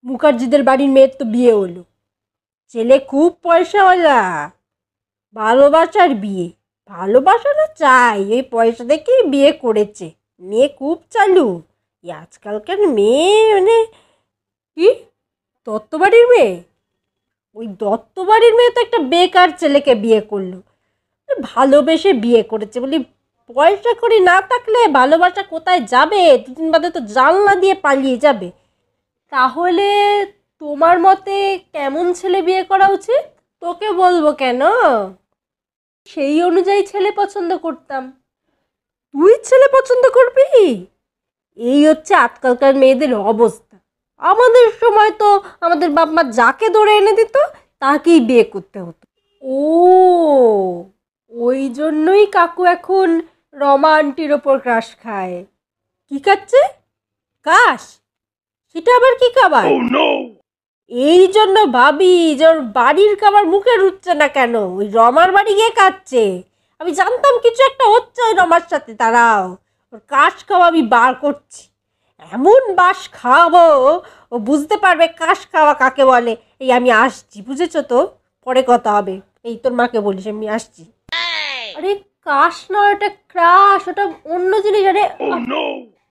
মুখার্জিদের বাড়ির মেয়ের তো বিয়ে হলো, ছেলে খুব পয়সাওয়ালা, ভালোবাসার বিয়ে, ভালোবাসা না চাই, এই পয়সা দেখেই বিয়ে করেছে। মেয়ে খুব চালু, এই আজকালকার মেয়ে মানে কি, দত্তবাড়ির মেয়ে, ওই দত্তবাড়ির মেয়ে তো একটা বেকার ছেলেকে বিয়ে করলো, ভালোবেসে বিয়ে করেছে বলি। পয়সা করি না থাকলে ভালোবাসা কোথায় যাবে, দুদিন বাদে তো জানলা দিয়ে পালিয়ে যাবে। তাহলে তোমার মতে কেমন ছেলে বিয়ে করা উচিত? তোকে বলবো কেন, সেই অনুযায়ী ছেলে পছন্দ করতাম। তুই ছেলে পছন্দ করবি? এই হচ্ছে আজকালকার মেয়েদের অবস্থা। আমাদের সময় তো আমাদের বাপ মা যাকে ধরে এনে দিত তাকেই বিয়ে করতে হতো। ও, ওই জন্যই কাকু এখন রমা আন্টির ওপর ক্রাশ খায়। কি খাচ্ছে? কাশ? সেটা আবার কি খাবার? এই জন্য ভাবি যে ওর বাড়ির খাবার মুখে রুচ্ছে না কেন, ওই রমার বাড়ি গিয়ে খাচ্ছে। আমি জানতাম কিছু একটা হচ্ছে ওই রমার সাথে, দাঁড়াও ওর কাশ খাওয়া আমি বার করছি। এমন বাস খাওয়াবো ও বুঝতে পারবে কাশ খাওয়া কাকে বলে। এই আমি আসছি, বুঝেছো তো? পরে কথা হবে। এই তোর মাকে বলিস আমি আসছি। আরে কাশ না, ওটা ক্রাশ, ওটা অন্য জিনিস। আরে